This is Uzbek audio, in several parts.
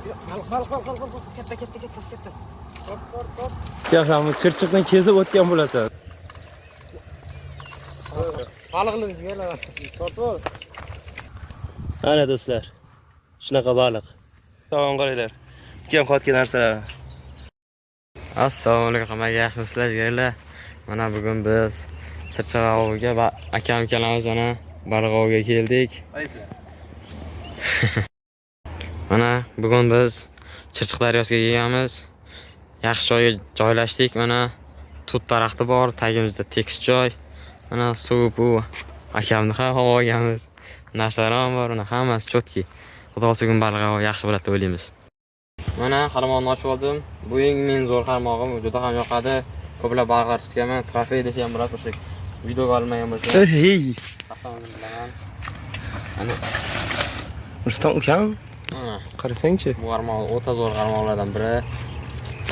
Katta. Top. Yaxshi, chirchiqdan kezib o'tgan bo'lasan. Baliqni yela. Tortib. Ana do'stlar. Shunaqa baliq. Salom qaranglar. Ukam qotgan narsalar. Assalomu alaykum hammaga, yaxshimisizlar jigarlar? Mana bugun biz Chirchiq oviga va akam-ukalarimiz mana baliq oviga keldik. Mana bugun biz Chirchiq daryosiga kelganmiz. Yaxshi joyga joylashdik. Mana tut daraxti bor, tagimizda tekis joy. Mana suv bu akamni ham havo olganmiz. Narsalar ham bor, mana hammasi chotki. Xudo xohlasa bugun baliq ovi yaxshi bo'ladi deb o'ylaymiz. Mana qarmoqni ochib oldim. Bu eng men zo'r qarmog'im, juda ham yoqadi. Ko'plab baliqlar tutganman. Trofey desa ham bo'ladi, tursak. Videoga olmagan bo'lsa. Hey. Taqsamni bilaman. Ana. Rustam ukam. Qarasang-chi. Bu qarmoq o'ta zo'r qarmoqlardan biri.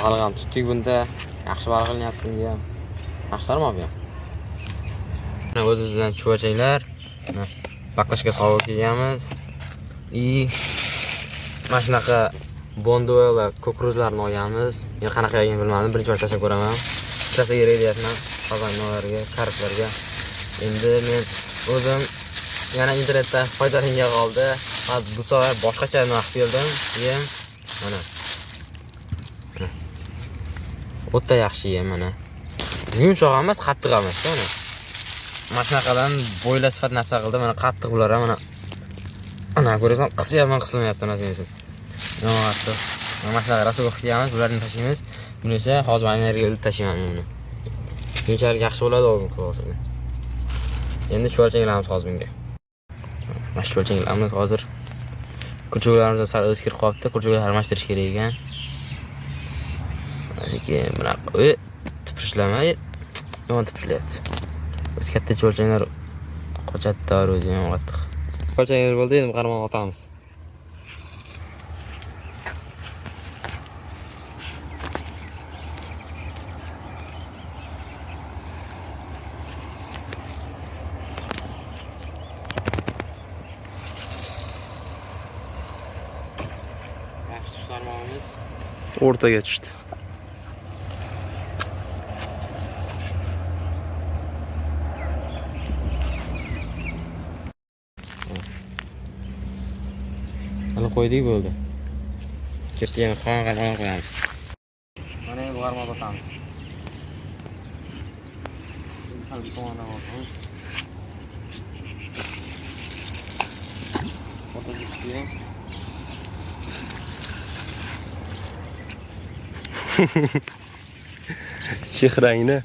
Baliq ham tutdik bunda. Yaxshi baliq qilyapti bunga. Yaxshi qarmoq bu. Mana o'zingiz bilan chuvachanglar. Mana baklashga sovuq kelganmiz. Mana shunaqa bonduela kukuruzlarni olganmiz. Men qanaqa ekanini bilmadim. Birinchi bor tashlab ko'raman. Tashlasa kerak deyapman. Qozonlarga, kariblarga. Endi men o'zim yana internetda foydalangan qoldi. Bu safar boshqacha narx keldim. Mana. O'ta yaxshi yem mana. Yumshoq emas, qattiq emas, mana. Mana shunaqadan bo'yla sifat narsa qildi. Mana qattiq bular ham mana. Ana ko'rasan, qisyapman, qisilmayapti narsa. Yo'q, mana shunaqa rasulga qilamiz, bularni tashlaymiz. Buni esa hozir energa olib tashlayman buni. Shunchalik yaxshi bo'ladi o'g'lim qilsa. Endi cho'lchanglarimiz hozir bunga. Mana cho'lchanglarimiz hozir kuchuklarimiz sal o'zgarib qolibdi. Kuchuklarni almashtirish kerak ekan. Keyin buni tipirishlamay, yomon tipirishlayapti. Biz katta cho'lchanglar qochadi o'zi ham qattiq. Cho'lchanglar bo'ldi, endi qarmoq otamiz. O'rtaga tushdi. Mana qo'ydik bo'ldi. Ketdi yana qarmoq qo'yamiz. Mana endi qarmoq otamiz. Hal bir tomondan olamiz. Otamiz. Chehrangni.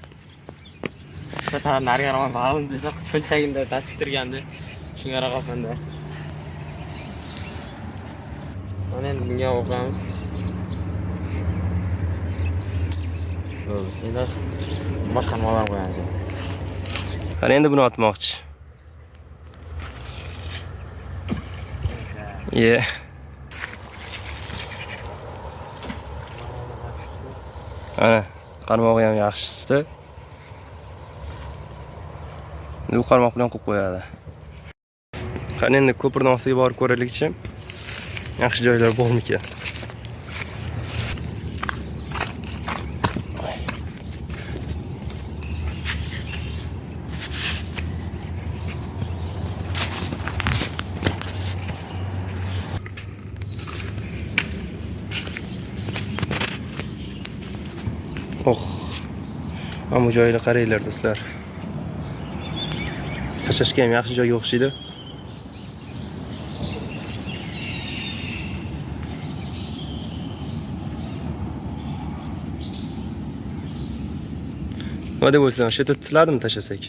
Qatara narigaroq ba'lim desa cho'lchagimda tachiktirgandi. Shunga raqamda. Mana endi bunga o'qamiz. Endi boshqa nimalar qo'yamiz. Qani endi buni otmoqchi. Ana, qarmog'i ham yaxshi tushdi. Bu qarmoq bilan qo'yib qo'yadi. Qani endi ko'pirning ostiga borib ko'raylikchi. Yaxshi joylar bormikan? Mana bu joyni qaranglar do'stlar. Tashlashga ham yaxshi joyga o'xshaydi. Nima deb o'ylaysan? Shu yerda tutiladimi tashlasak?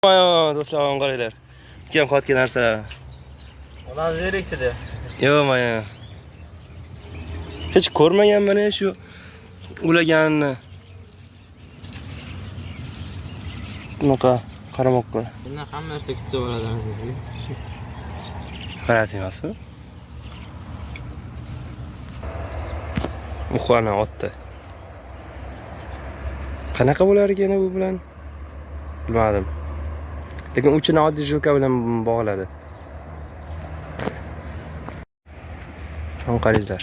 Mana do'stlar, qaranglar. Ukam qotgan narsalar. Ular zerikdi. Yo'q, mana. Hech ko'rmaganman shu ulaganni. Bunaqa qaramoqqa. Bundan hamma narsa kutsa bo'ladi. G'alati emasmi? Uxana otdi. Qanaqa bo'lar ekan bu bilan? Bilmadim. Lekin uchini oddiy jilka bilan bog'ladi. Qaranglar.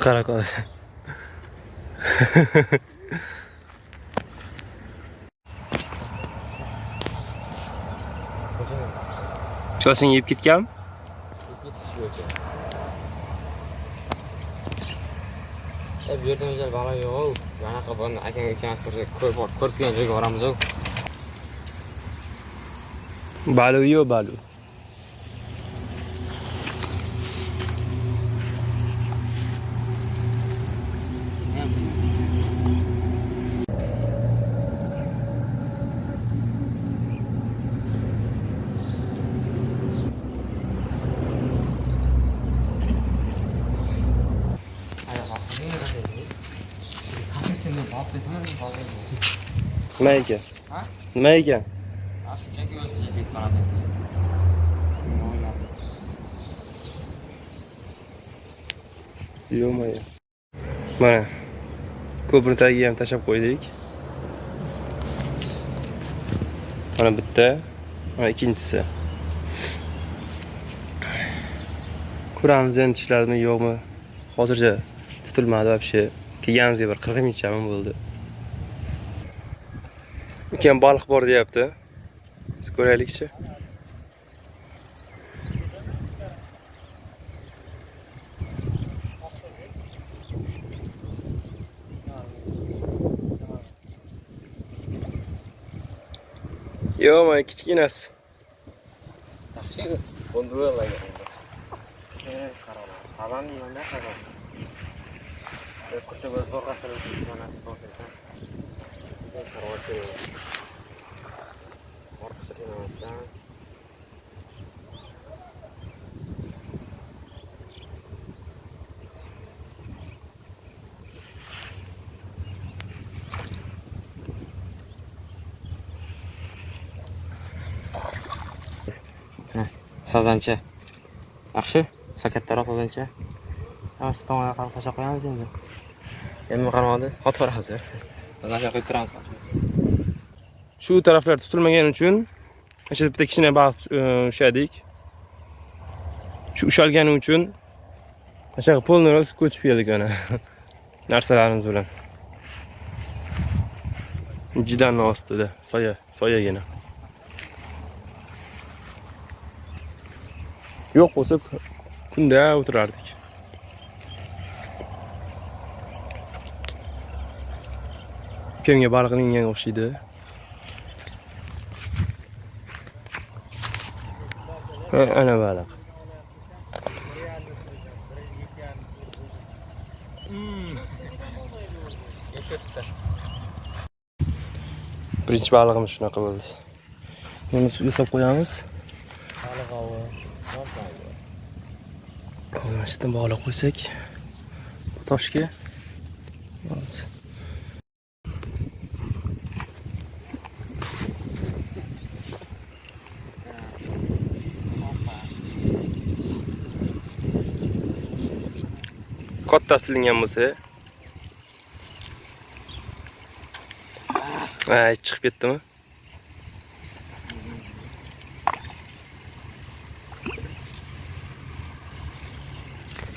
Qara qol. Cho'sing yeb ketgan? Bu yerda o'zal balo yo'q. Bunaqa buni akang ikkalamiz ko'rib kelgan joyga boramiz-ku. Balu yo'q, balu. Nima ekan? Ha? Nima ekan? Yo'q-mo'yo. Mana ko'prik tagiga ham tashab qo'ydik. Mana bitta, mana ikkinchisi. Ko'ramiz endi tishladimi, yo'qmi? Hozircha tutilmadi вообще. Kelganimizga bir 40 minutchami bo'ldi. Ukam baliq bor deyapti. Biz ko'raylikchi. Yo'q, mana kichkinasi. Yaxshi. Bo'ldi-bo'ldi. Qaralar. Salam deyman-da, salam. Kursi bir zo'rg'a qilib mana to'xtaysan. Qaror orqasi emasdan. Sazancha. Yaxshi. Sakattaroq sazancha. Yaxshi, tomonga qarab tashlab qo'yamiz endi. Endi qaramadi, xotiramiz. Sazancha qo'yib turamiz. Shu taraflar tutilmagani uchun o'sha bitta kichkina baliq ushladik. Shu ushalgani uchun o'sha polni roz ko'chib keldik ana. Narsalarimiz bilan. Jidanning ostida, soyagina. Yo'q bo'lsa kunda o'tirardik. Ukamga baliqning yenganga o'xshaydi. Ana baliq. Birinchi balig'imiz shunaqa bo'ldi. Buni suvga solib qo'yamiz. Baliq ovi. Mashitdan bog'lab qo'ysak toshga. Katta silingan bo'lsa. Ay, chiqib ketdimi?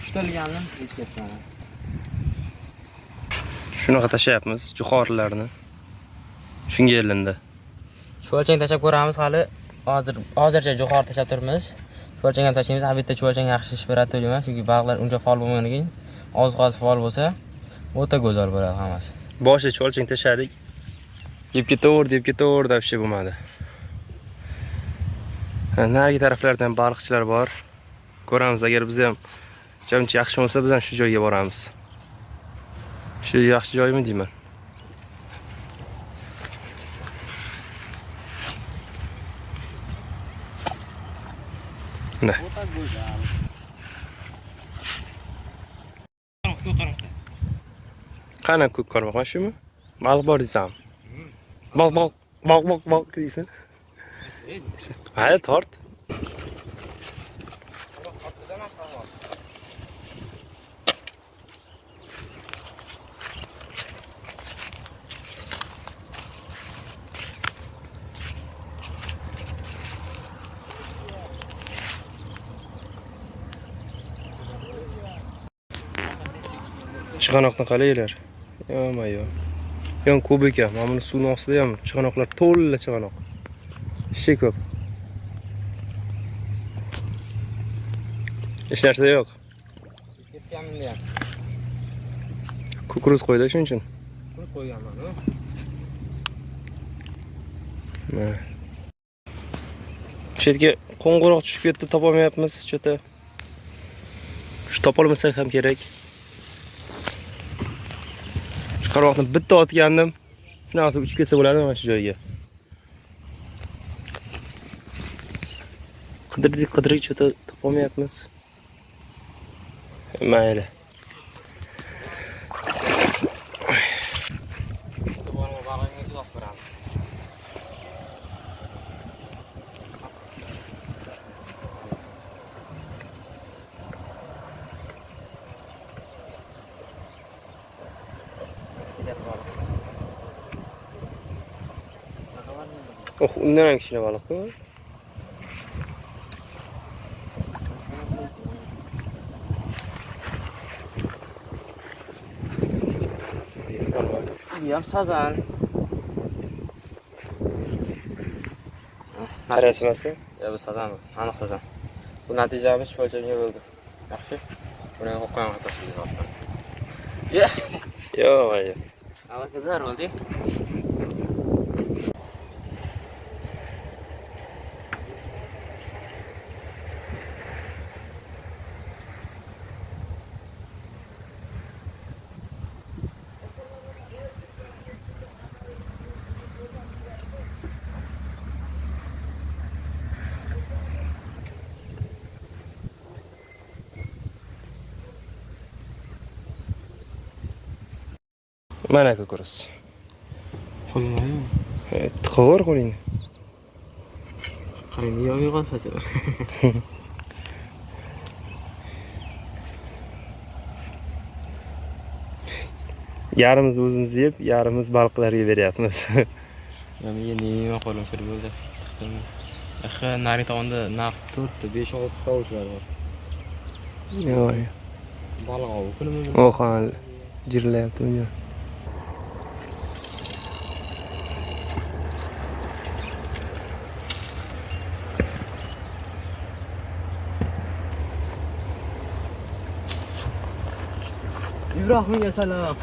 Tutilganni ketgan. Shunaqa tashlayapmiz, jo'xorilarni. Shunga elindi. Chuvalchang tashab ko'ramiz hali. Hozircha jo'xori tashab turibmiz. Chuvalchang ham tashlaymiz. Albatta chuvalchang yaxshi ish beradi deyman, chunki baliqlar uncha faol bo'lmaganidan keyin oziq faol bo'lsa, o'ta go'zal bo'ladi hammasi. Boshida chuvalchang tashladik. Yeb ketaverdi, вообще bo'lmadi. Nagi taraflarda ham baliqchilar bor. Ko'ramiz, agar biz ham jamchi yaxshi bo'lsa, biz ham shu joyga boramiz. Shu yaxshi joymi deyman. Mana. Qana ko'k qarmoq mana shumi? Baliq bor deysan. Bak deysan. Hadi tort. Chig'anoqni qaranglar. Yo-mayo. Yon ko'p ekan. Mana buni suvning ostida ham chig'anoqlar to'la chig'anoq. Ishi ko'p. Hech narsa yo'q. Ketganimda ham. Kukuruz qo'ydi shuning uchun. Kuz qo'yganman, ha? Mana. Shu yerga qo'ng'iroq tushib ketdi, topolmayapmiz. Chota. Shu topolmasak ham kerak. Shu qarmoqni bitta otgandim. Shunaqasi uchib ketsa bo'ladi mana shu joyga. Qidirdik, chota topolmayapmiz. Mayli. Oh, undan ham kichkina baliq-ku. Yam sazan. Qaraysiz emasmi? Ya bu sazan, aniq sazan. Bu natijamiz shu o'lchamga bo'ldi. Yaxshi. Buni qo'ygan xatosiga bo'ldi. Ya. Yo-mayo. Alakazar bo'ldi. Mana kukuruz. Qo'ymaymi? Tiqavor qo'lingni. Qarang, yo'q qolsa. Yarimiz o'zimiz yeb, yarimiz baliqlarga beryapmiz. Men nima qo'lim kirib bo'ldi. Axı nari tomonda naq 4 ta 5-6 tovushlar bor. Yo'q. Baliq ov kunimiz. Oxan jirlayapti bunga. İbrahim'e selam.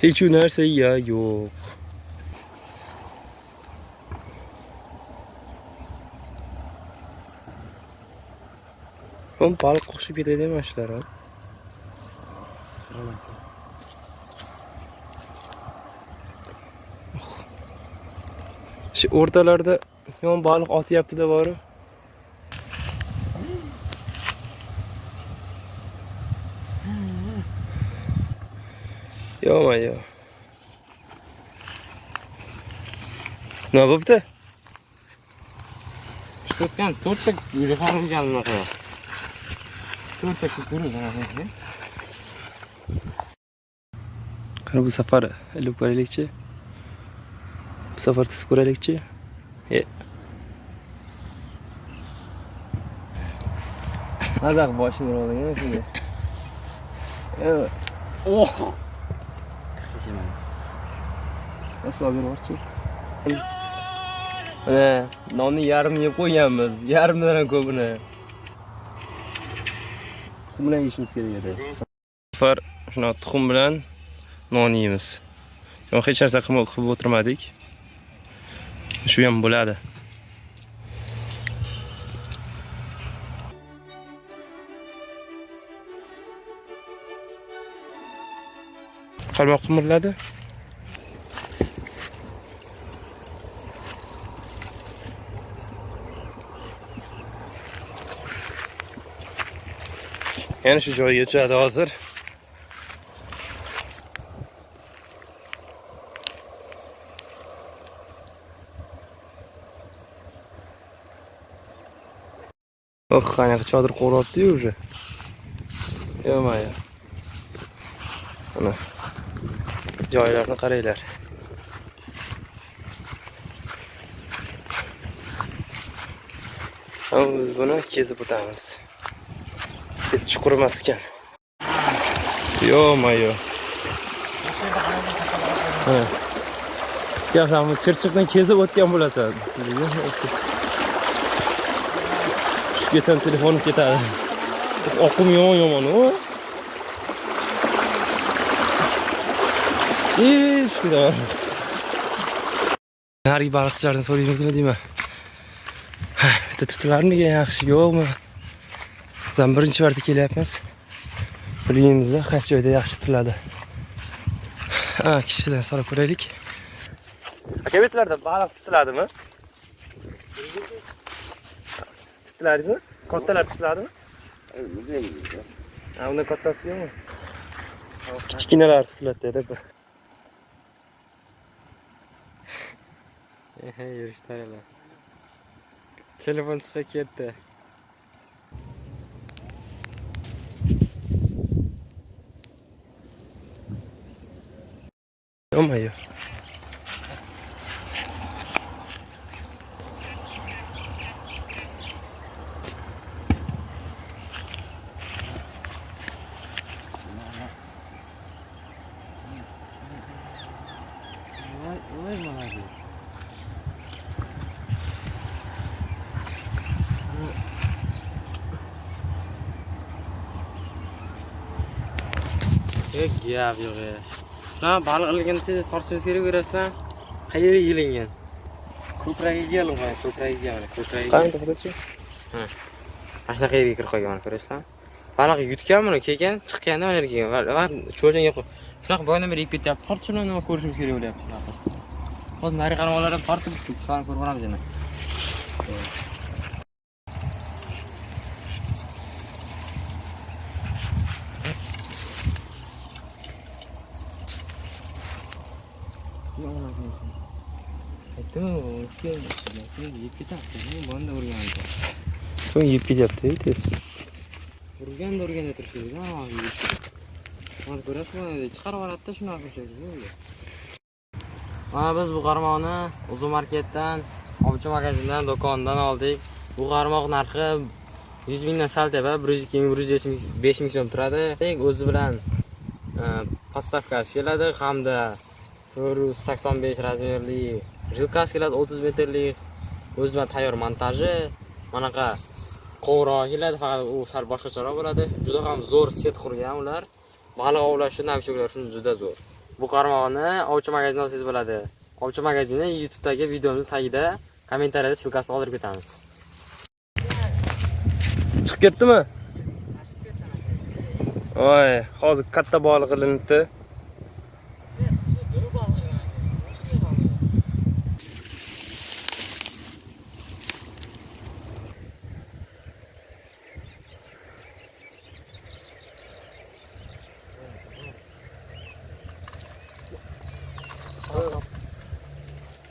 Hiç narsa ya yok. Oğlum balık koşup gidelim başlar ha. Şu ortalarda yon balık at yaptı da var. Yo ya. Ne yaptı? Tutgan 4 ta yuqori kelgan qara. 4 ta kukuruz ana. Qani bu safar ilib ko'raylikchi. Bu safar tutib ko'raylikchi. Mazaq boshini urading shunga. Evet. Oh. Nasıl haber var ki? Nonni yarım yeb qo'yganmiz. Yarımdan ham ko'pini. Tuxum bilan yeyishimiz kerak edi. Safar shuna tuxum bilan non yeymiz. Yo'q, hech narsa qilib o'tirmadik. Shu ham bo'ladi. Qarmoq qimirladi. Yani şu joyga tushadi hozir. Oh, qanaqa chodir qo'rayapti-yu уже. Yo-mayo. Mana joylarni qaranglar. Biz buni kezib o'tamiz. Chuqur emas ekan. Yo-mayo. Ha. Ya sen bu chirchiqdan kezib o'tgan bo'lasan. Geçen telefonum ketadi. Oqim yomon o. Shunda. Nari baliqchilardan so'raymiz deyman. Bitta tutlarni yaxshi yo'qmi? Biz birinchi marta kelyapmiz. Bilingimizda qaysi joyda yaxshi tutiladi. Kishidan so'rab ko'raylik. Aka betlarda baliq tutiladimi? Tutiladimi? Kattalar tutiladimi? Unda kattasi yo'qmi? Kichkinalar tutiladi dedi. Yurishtaringlar. Telefon tutsa ketdi. Yo-mayo. Gap yo'q ya. Shuna baliq ilgan tez tortishimiz kerak ko'rasizlar. Qayerga kelingan? Ko'kragiga kelgan, ko'kragiga mana, ko'kragiga. Qanday qiladi-chi? Ha. Mana shunaqa yerga kirib qolgan mana ko'rasizlar. Baliq yutgan buni, keyin chiqqanda mana yerga kelgan. Va cho'ldan yo'q. Shunaqa boydan beri ketyapti. Tortib bilan nima ko'rishimiz kerak bo'lyapti shunaqa. Hozir nari qaramalar ham tortib ketdik. Shuni ko'rib olamiz yana. So'ng yeb ketyapti tez. Urganda turishdi. Mana ko'rasizmi? Chiqarib oladida shunaqa qilishadi. Mana biz bu qarmoqni Uzun marketdan, Ovchi magazindan, do'kondan oldik. Bu qarmoq narxi 100 mingdan sal teva, 100 ming so'm turadi. O'zi bilan postavkasi keladi hamda 485 razmerli jilkasi keladi, 30 metrlik. O'zi bilan tayyor montaji. Manaqa qo'g'roq keladi, faqat u sal boshqacharoq bo'ladi. Juda ham zo'r set qurgan ular. Baliq ovlash uchun, navcho'klar uchun juda zo'r. Bu qarmoqni Ovchi magazindan olsangiz bo'ladi. Ovchi magazini YouTube'dagi videomiz tagida kommentariyada silkasini qoldirib ketamiz. Chiqib ketdimi? Voy, hozir katta baliq ilinibdi.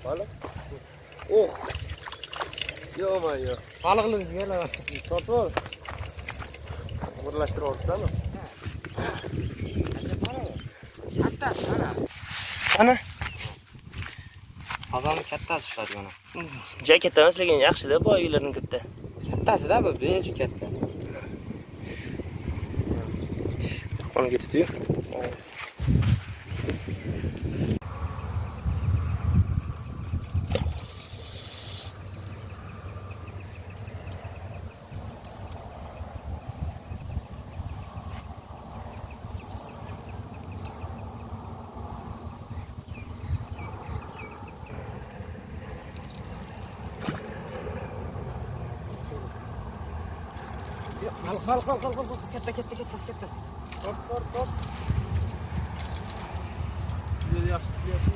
Baliq? Oh. Yo-mayo. Baliqni yana tortib ol. Birlashtirib olibsizmi? Kattasi mana. Ana. Qozonni kattasi ushladi mana. Ja katta emas, lekin yaxshi-da, boylarning katta. Kattasida bu, besh katta. Qolib ketdi-yu. Bal. Katta. Top. Juda yaxshi tutyapti.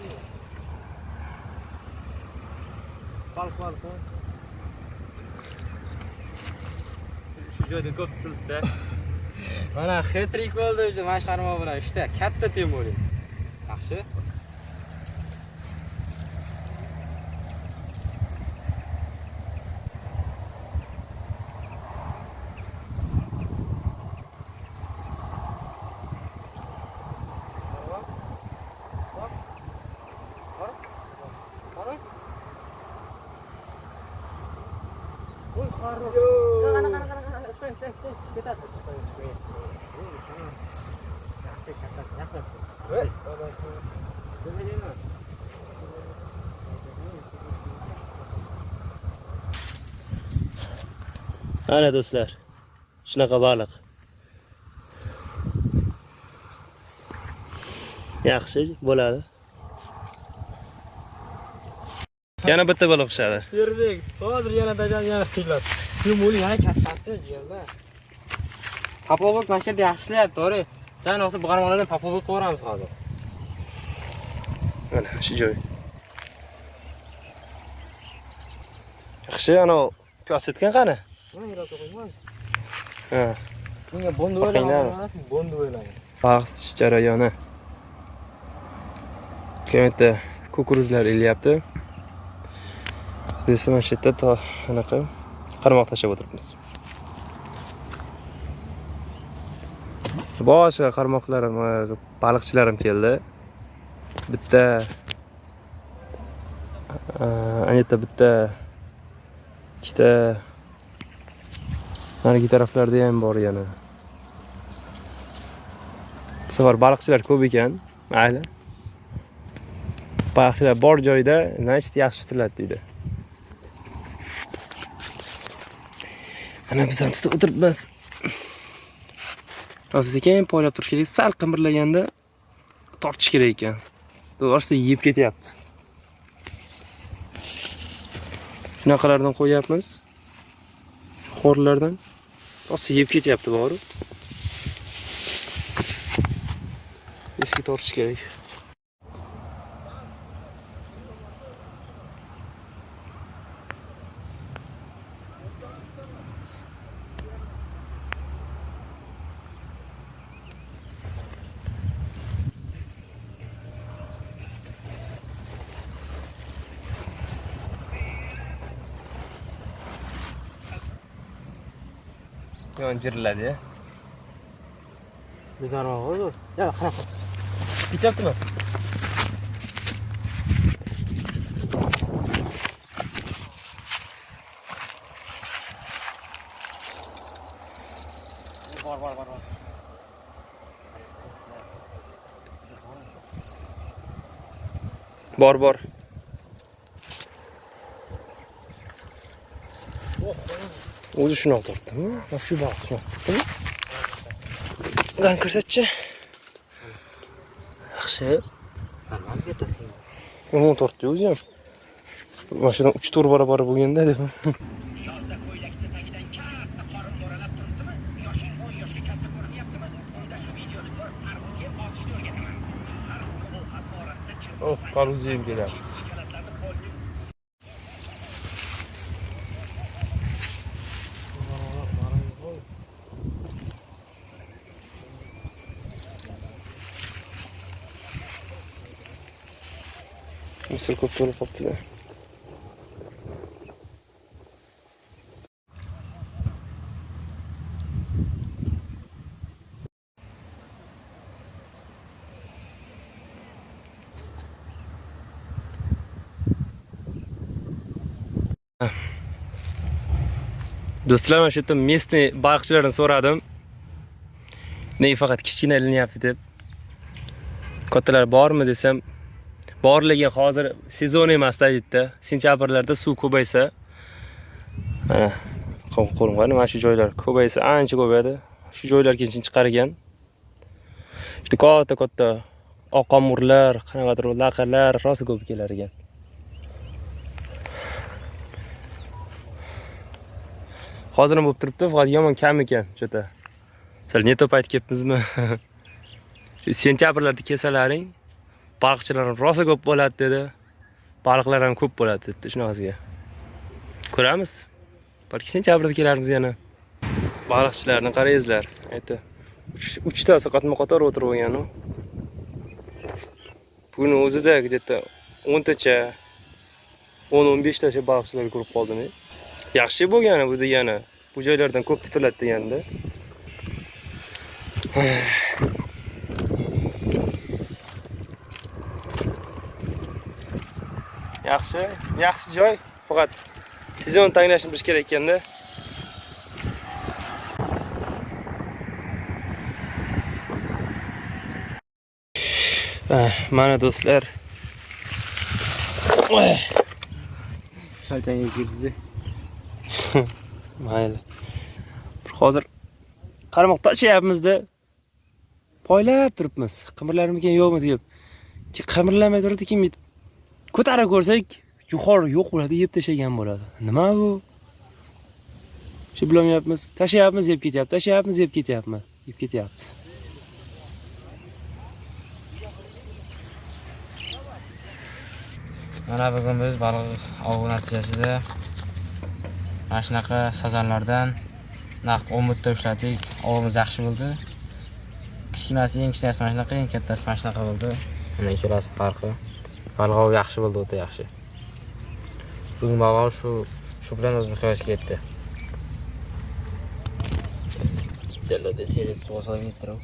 Baliq. Shu joyda ko'p tutildi. Mana hat-trick bo'ldi o'sha mashqarma bilan. Ishda katta temuri. Yaxshi. Ana do'stlar, shunaqa baliq. Yaxshi bo'ladi. Yana bitta baliq pishadi. Yerbek, hozir yana dajan yana qiylat. Yumuli yana kattasi yerda. Papovik mana shu yerda yaxshilayapti, to'g'ri. Jan olsa bug'armoqlardan papovik qo'yamiz hozir. Mana shu joy. Yaxshi, ana piyosetgan qani? Mana yiroqqa qo'yamiz. Ha. Bunga bondi o'ylayman, bondi o'ylayman. Vaqt jarayoni. Kayotda kukuruzlar ilyapti. Biz mana shu yerda anaqa qarmoq tashlab o'tiribmiz. Boshqa qarmoqlarim, baliqchilarim keldi. Bitta anita bitta ikkita narigi taraflarda ham bor yana. Bu safar baliqchilar ko'p ekan. Mayli. Baliqchilar bor joyda, значит, yaxshi tutiladi deydi. Ana biz ham tutib o'tiribmiz. Hozir sekin poylab turish kerak. Sal qimirlaganda tortish kerak ekan. To'g'risi yeb ketyapti. Shunaqalardan qo'yapmiz. Xo'rlardan. To'g'risi yeb ketyapti bor. Eski tortish kerak. Yon jiriladi ya. Bizlar o'g'il. Ya, qanaqa? Ketyaptimi? Bor. O'zi shunaqa tortdimi? Shu baliq shunaqa tortdimi? Qani ko'rsatchi. Yaxshi. Farmon ketasan. Yomon tortdi o'zi ham. Mashinadan 3-4 barobar bo'lganda deb. Yozda ko'ylakni tagidan katta qorin mo'ralab turibdimi? Yoshing 10 yoshga katta ko'rinyaptimi? Unda shu videoni ko'r, tarvuzga ozishni o'rgataman. Har kuni ovqat orasida Of, tarvuz yeb keladi. Misir ko'p to'lib qolibdi-da. Do'stlar, mana shu yerda местный baliqchilardan so'radim. Nega faqat kichkina ilinyapti deb. Kattalar bormi desam, bor lekin hozir sezon emas deydi-da. Sentyabrlarda suv ko'paysa, mana qo'lim qani mana shu joylar ko'paysa ancha ko'payadi. Shu joylar keyin chiqargan. Işte katta oqamurlar, qanaqadir laqalar rosa ko'p kelar ekan. Hozir ham bo'lib turibdi, faqat yomon kam ekan, chota. Sal ne topayt kelibmizmi? Shu sentyabrlarda kelsalaring, baliqchilar ham rosa ko'p bo'ladi dedi. Baliqlar ham ko'p bo'ladi dedi, shunaqasiga. Ko'ramiz. Balki sentyabrda kelarmiz yana. Baliqchilarni qaraysizlar. Aytdi. 3 tasi qatma-qator o'tirib olgan u. Bugun o'zida где-то 10 tacha 10-15 tacha baliqchilar ko'rib qoldim. Yaxshi bo'lgani bu degani. Bu joylardan ko'p tutiladi deganda. Yaxshi joy. Faqat sezon tanglashni bilish kerak ekanda. Mana do'stlar. Shalchangiz ketdi. Mayli. Hozir qarmoq tashlayapmiz-da. Poylab turibmiz. Qimirlarmikan yo'qmi deb. Ki qimirlamay turibdi, kim ko'tarib ko'rsak, jo'xor yo'q bo'ladi, yeb tashlagan bo'ladi. Nima bu? Shu bilmayapmiz. Tashlayapmiz, yeb ketyapti. Tashlayapmiz, yeb ketyapti. Yeb ketyapti. Mana bugun biz baliq ovi natijasida mana shunaqa sazanlardan naq 10 minutda ushladik. Ovimiz yaxshi bo'ldi. Kichkinasi, eng kichkinasi mana shunaqa, eng kattasi mana shunaqa bo'ldi. Mana ikkalasi farqi. Baliq ovi yaxshi bo'ldi, o'ta yaxshi. Bugun baliq shu bilan o'z nihoyasiga yetdi. Della de series suv solib yettirib.